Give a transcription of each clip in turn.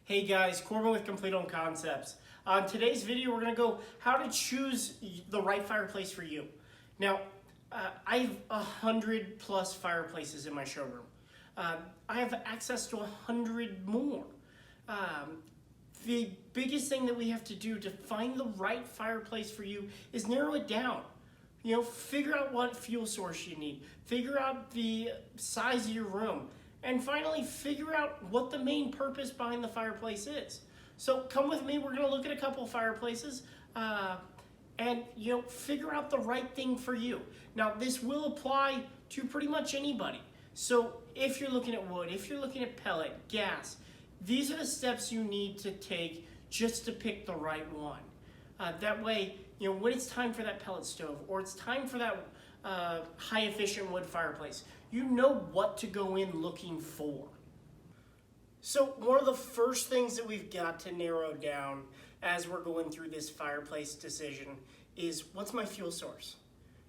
Hey guys, Corbin with Complete Home Concepts. On today's video, we're going to go how to choose the right fireplace for you. Now, I have 100 plus fireplaces in my showroom. I have access to 100 more. The biggest thing that we have to do to find the right fireplace for you is narrow it down. Figure out what fuel source you need. Figure out the size of your room. And finally, figure out what the main purpose behind the fireplace is. So come with me, we're gonna look at a couple of fireplaces and figure out the right thing for you. Now, this will apply to pretty much anybody. So if you're looking at wood, if you're looking at pellet, gas, these are the steps you need to take just to pick the right one. That way, when it's time for that pellet stove or it's time for that high efficient wood fireplace, you know what to go in looking for. So one of the first things that we've got to narrow down as we're going through this fireplace decision is, what's my fuel source?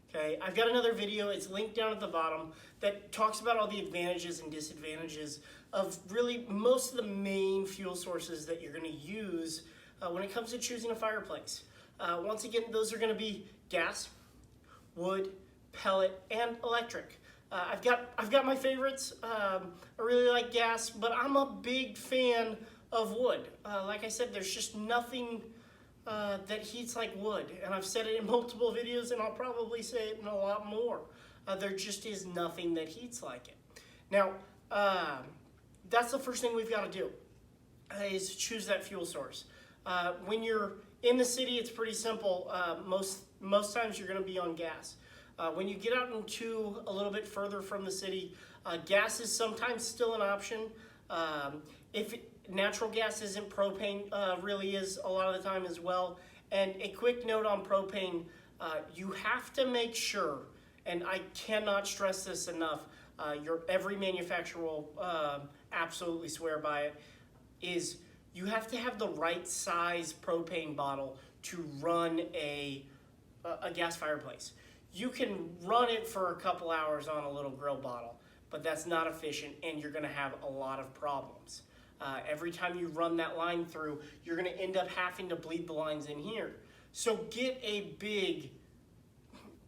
Okay, I've got another video, it's linked down at the bottom, that talks about all the advantages and disadvantages of really most of the main fuel sources that you're going to use when it comes to choosing a fireplace. Once again, those are going to be gas, wood, pellet, and electric. I've got my favorites. I really like gas, but I'm a big fan of wood. Like I said, there's just nothing that heats like wood, and I've said it in multiple videos, and I'll probably say it in a lot more. There just is nothing that heats like it. Now, that's the first thing we've got to do, is choose that fuel source. When you're in the city, it's pretty simple. Most times you're going to be on gas. When you get out into a little bit further from the city, gas is sometimes still an option. If natural gas isn't, propane really is a lot of the time as well. And a quick note on propane, you have to make sure, and I cannot stress this enough, every manufacturer will absolutely swear by it, is you have to have the right size propane bottle to run a gas fireplace. You can run it for a couple hours on a little grill bottle, but that's not efficient, and you're gonna have a lot of problems. Every time you run that line through, you're gonna end up having to bleed the lines in here. So get a big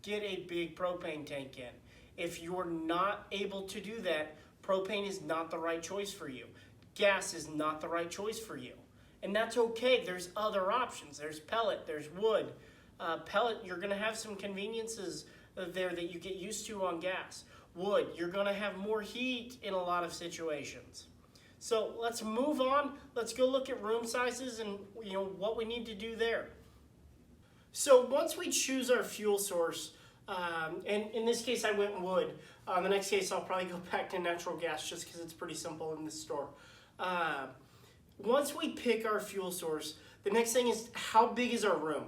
propane tank in. If you're not able to do that, propane is not the right choice for you. Gas is not the right choice for you. And that's okay, there's other options. There's pellet, there's wood. Pellet, you're gonna have some conveniences there that you get used to on gas. Wood, you're gonna have more heat in a lot of situations. So let's move on. Let's go look at room sizes and what we need to do there. So once we choose our fuel source, and in this case I went wood. The next case I'll probably go back to natural gas just because it's pretty simple in this store. Once we pick our fuel source, the next thing is, how big is our room?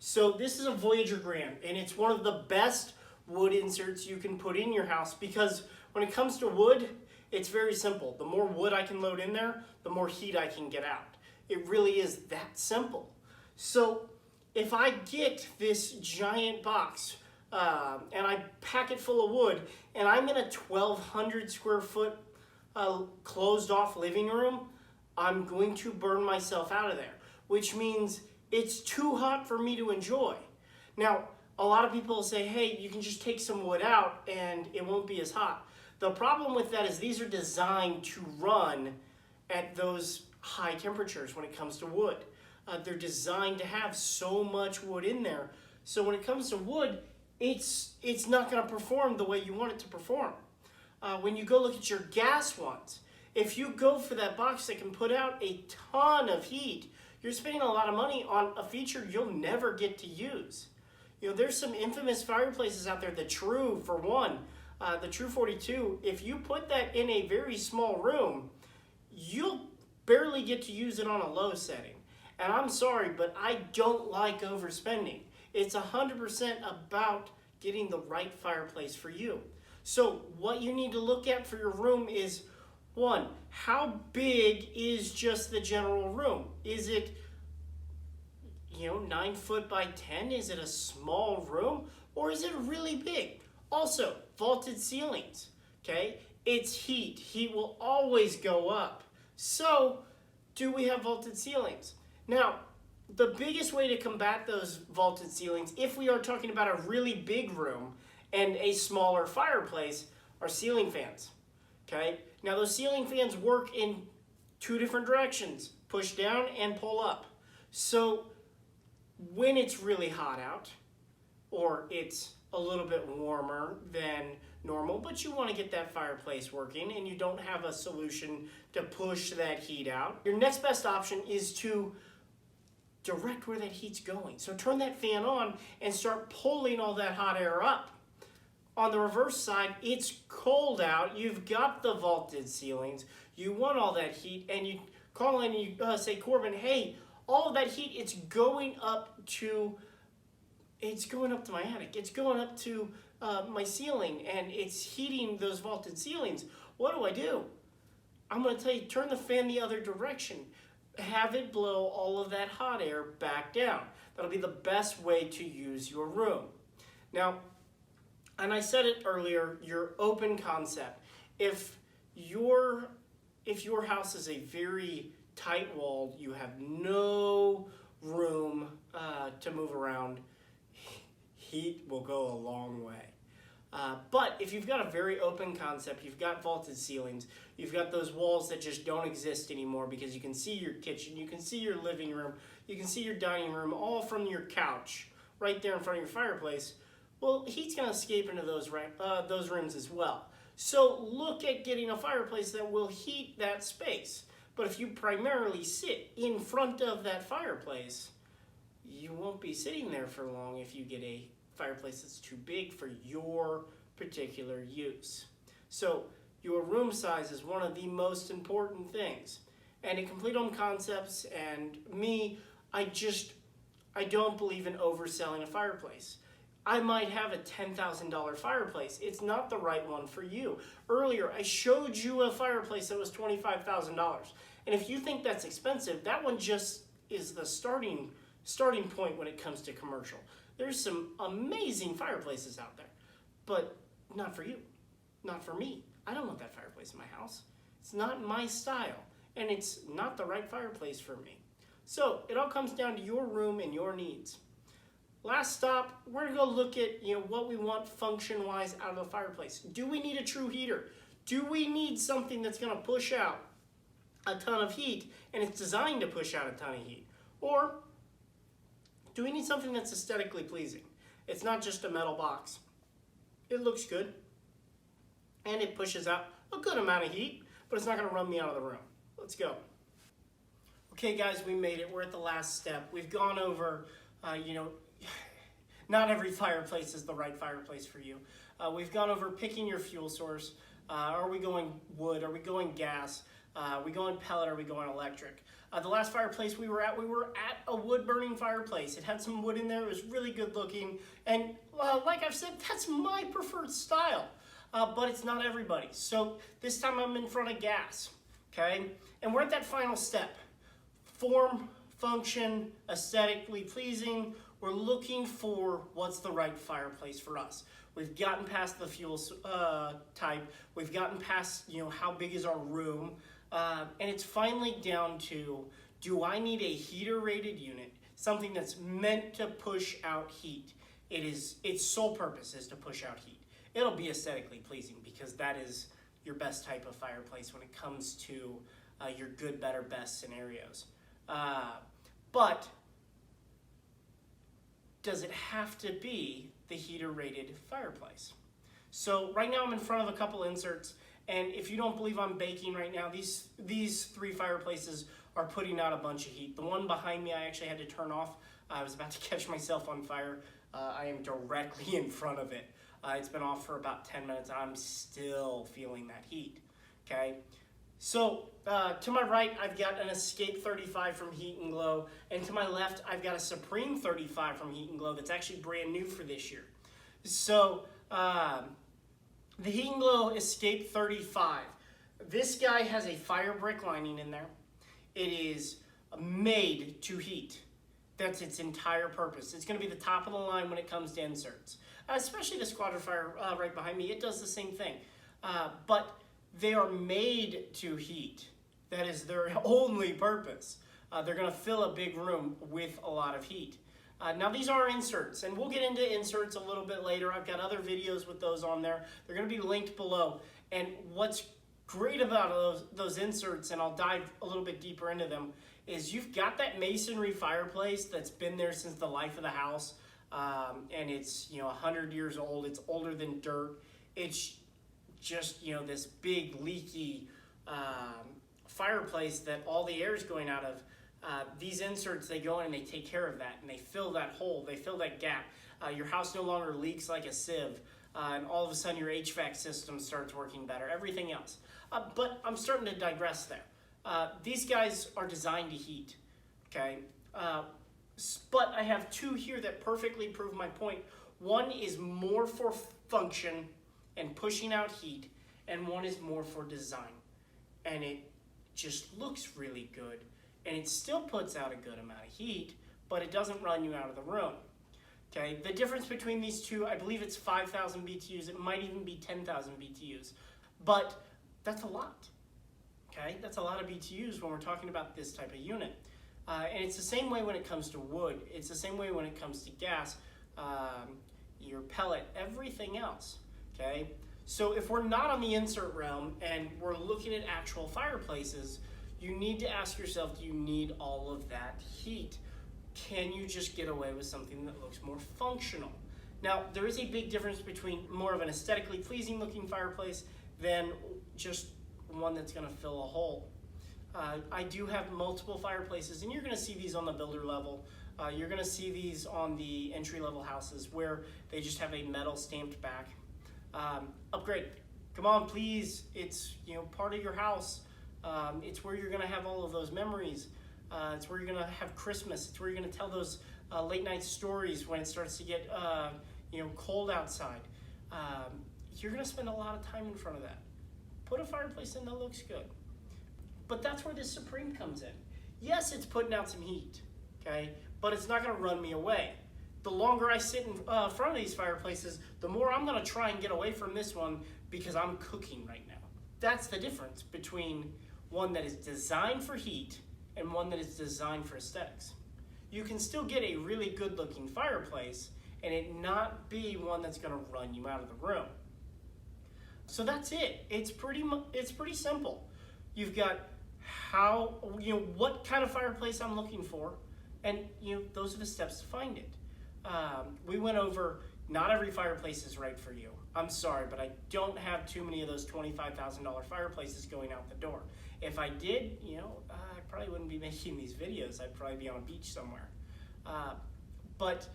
So this is a Voyager Grand, and it's one of the best wood inserts you can put in your house, because when it comes to wood, it's very simple. The more wood I can load in there, the more heat I can get out. It really is that simple. So if I get this giant box and I pack it full of wood, and I'm in a 1,200 square foot closed off living room, I'm going to burn myself out of there, which means it's too hot for me to enjoy. Now, a lot of people say, hey, you can just take some wood out and it won't be as hot. The problem with that is these are designed to run at those high temperatures when it comes to wood. They're designed to have so much wood in there. So when it comes to wood, it's not gonna perform the way you want it to perform. When you go look at your gas ones, if you go for that box that can put out a ton of heat, you're spending a lot of money on a feature you'll never get to use. There's some infamous fireplaces out there, the True for one, the True 42. If you put that in a very small room, you'll barely get to use it on a low setting. And I'm sorry, but I don't like overspending. It's 100% about getting the right fireplace for you. So what you need to look at for your room is, one, how big is just the general room? Is it 9 foot by 10? Is it a small room, or is it really big? Also, vaulted ceilings, okay? It's heat. Heat will always go up. So do we have vaulted ceilings? Now, the biggest way to combat those vaulted ceilings, if we are talking about a really big room and a smaller fireplace, are ceiling fans. Okay? Now, those ceiling fans work in two different directions, push down and pull up. So when it's really hot out, or it's a little bit warmer than normal, but you want to get that fireplace working and you don't have a solution to push that heat out, your next best option is to direct where that heat's going. So turn that fan on and start pulling all that hot air up. On the reverse side, it's cold out, you've got the vaulted ceilings, you want all that heat, and you call in and you say, Corbin, hey, all of that heat, it's going up to my attic, it's going up to my ceiling, and it's heating those vaulted ceilings. What do? I'm going to tell you, turn the fan the other direction. Have it blow all of that hot air back down. That'll be the best way to use your room. Now, and I said it earlier, your open concept. If your house is a very tight walled, you have no room to move around, heat will go a long way. But if you've got a very open concept, you've got vaulted ceilings, you've got those walls that just don't exist anymore because you can see your kitchen, you can see your living room, you can see your dining room, all from your couch, right there in front of your fireplace, well, heat's going to escape into those rooms as well. So look at getting a fireplace that will heat that space. But if you primarily sit in front of that fireplace, you won't be sitting there for long if you get a fireplace that's too big for your particular use. So your room size is one of the most important things. And in Complete Home Concepts and me, I don't believe in overselling a fireplace. I might have a $10,000 fireplace. It's not the right one for you. Earlier, I showed you a fireplace that was $25,000. And if you think that's expensive, that one just is the starting point when it comes to commercial. There's some amazing fireplaces out there, but not for you, not for me. I don't want that fireplace in my house. It's not my style, and it's not the right fireplace for me. So it all comes down to your room and your needs. Last stop, we're gonna go look at what we want function-wise out of the fireplace. Do we need a true heater? Do we need something that's gonna push out a ton of heat and it's designed to push out a ton of heat? Or do we need something that's aesthetically pleasing? It's not just a metal box. It looks good and it pushes out a good amount of heat, but it's not gonna run me out of the room. Let's go. Okay guys, we made it. We're at the last step. We've gone over, not every fireplace is the right fireplace for you. We've gone over picking your fuel source. Are we going wood? Are we going gas? Are we going pellet? Are we going electric? The last fireplace we were at a wood burning fireplace. It had some wood in there. It was really good looking. And like I've said, that's my preferred style. But it's not everybody's. So this time I'm in front of gas. Okay? And we're at that final step. Form, function, aesthetically pleasing. We're looking for what's the right fireplace for us. We've gotten past the fuel type. We've gotten past, how big is our room. And it's finally down to, do I need a heater rated unit? Something that's meant to push out heat. Its sole purpose is to push out heat. It'll be aesthetically pleasing because that is your best type of fireplace when it comes to your good, better, best scenarios. But does it have to be the heater rated fireplace? So right now I'm in front of a couple inserts, and if you don't believe I'm baking right now, these three fireplaces are putting out a bunch of heat. The one behind me I actually had to turn off. I was about to catch myself on fire. I am directly in front of it. It's been off for about 10 minutes and I'm still feeling that heat, okay? So to my right, I've got an Escape 35 from Heat and Glow, and to my left, I've got a Supreme 35 from Heat and Glow that's actually brand new for this year. So the Heat and Glow Escape 35, this guy has a fire brick lining in there. It is made to heat. That's its entire purpose. It's going to be the top of the line when it comes to inserts, especially the Squadron Fire right behind me. It does the same thing, but they are made to heat. That is their only purpose. They're going to fill a big room with a lot of heat. Now these are inserts, and we'll get into inserts a little bit later. I've got other videos with those on there. They're going to be linked below. And what's great about those inserts, and I'll dive a little bit deeper into them, is you've got that masonry fireplace that's been there since the life of the house, and it's 100 years old. It's older than dirt. It's just this big leaky fireplace that all the air is going out of. These inserts, they go in and they take care of that, and they fill that hole, they fill that gap. Your house no longer leaks like a sieve, and all of a sudden your HVAC system starts working better, everything else. But I'm starting to digress there. These guys are designed to heat, okay? But I have two here that perfectly prove my point. One is more for function and pushing out heat, and one is more for design. And it just looks really good. And it still puts out a good amount of heat, but it doesn't run you out of the room. Okay, the difference between these two, I believe it's 5,000 BTUs. It might even be 10,000 BTUs, but that's a lot. Okay, that's a lot of BTUs when we're talking about this type of unit. And it's the same way when it comes to wood. It's the same way when it comes to gas, your pellet, everything else. Okay, so if we're not on the insert realm and we're looking at actual fireplaces, you need to ask yourself, do you need all of that heat? Can you just get away with something that looks more functional? Now, there is a big difference between more of an aesthetically pleasing looking fireplace than just one that's gonna fill a hole. I do have multiple fireplaces, and you're gonna see these on the builder level. You're gonna see these on the entry-level houses where they just have a metal stamped back. Upgrade, come on, please. It's part of your house. It's where you're going to have all of those memories. It's where you're going to have Christmas. It's where you're going to tell those late night stories when it starts to get cold outside. You're going to spend a lot of time in front of that. Put a fireplace in that looks good. But that's where this Supreme comes in. Yes, it's putting out some heat, okay, but it's not going to run me away. The longer I sit in front of these fireplaces, the more I'm going to try and get away from this one because I'm cooking right now. That's the difference between one that is designed for heat and one that is designed for aesthetics. You can still get a really good looking fireplace and it not be one that's going to run you out of the room. So that's it. It's pretty simple. You've got what kind of fireplace I'm looking for, and those are the steps to find it. We went over not every fireplace is right for you. I'm sorry, but I don't have too many of those $25,000 fireplaces going out the door. If I did, I probably wouldn't be making these videos. I'd probably be on a beach somewhere. But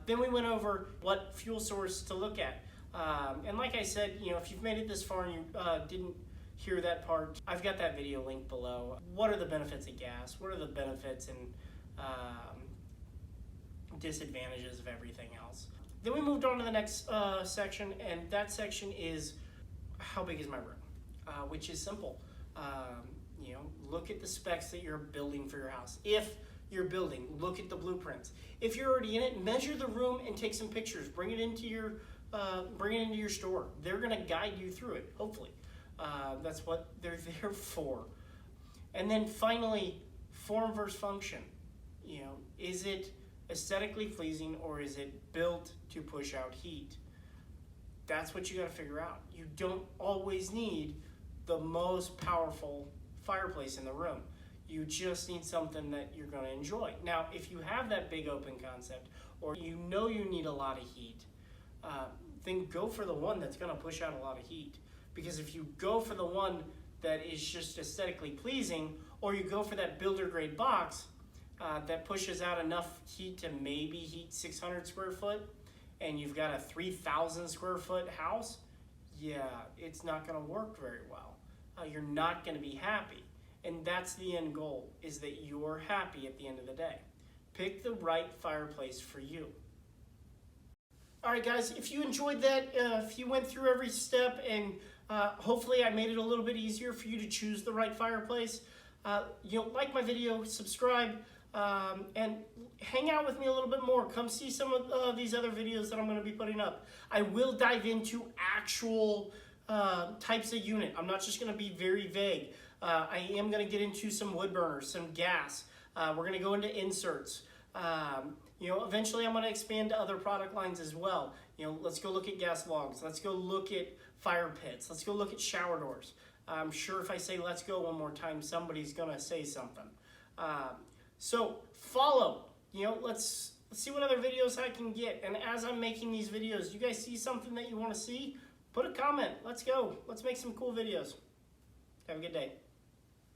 then we went over what fuel source to look at. And like I said, if you've made it this far and you didn't hear that part, I've got that video linked below. What are the benefits of gas? What are the benefits and disadvantages of everything else? Then we moved on to the next section, and that section is how big is my room, which is simple. Look at the specs that you're building for your house. If you're building, look at the blueprints. If you're already in it, measure the room and take some pictures. Bring it into your store. They're going to guide you through it, hopefully. That's what they're there for. And then finally, form versus function. Is it aesthetically pleasing or is it built to push out heat? That's what you got to figure out. You don't always need the most powerful fireplace in the room. You just need something that you're going to enjoy. Now, if you have that big open concept or you need a lot of heat, then go for the one that's going to push out a lot of heat. Because if you go for the one that is just aesthetically pleasing, or you go for that builder grade box that pushes out enough heat to maybe heat 600 square foot, and you've got a 3,000 square foot house, yeah, it's not going to work very well. You're not going to be happy. And that's the end goal, is that you're happy at the end of the day. Pick the right fireplace for you. All right, guys, if you enjoyed that, if you went through every step and hopefully I made it a little bit easier for you to choose the right fireplace, like my video, subscribe, and hang out with me a little bit more. Come see some of these other videos that I'm going to be putting up. I will dive into actual types of unit. I'm not just going to be very vague. I am going to get into some wood burners, some gas. We're going to go into inserts. You know, eventually I'm going to expand to other product lines as well. You know, let's go look at gas logs. Let's go look at fire pits. Let's go look at shower doors. I'm sure if I say let's go one more time, somebody's going to say something. So follow, you know, let's see what other videos I can get. And as I'm making these videos, you guys see something that you want to see? Put a comment. Let's go. Let's make some cool videos. Have a good day.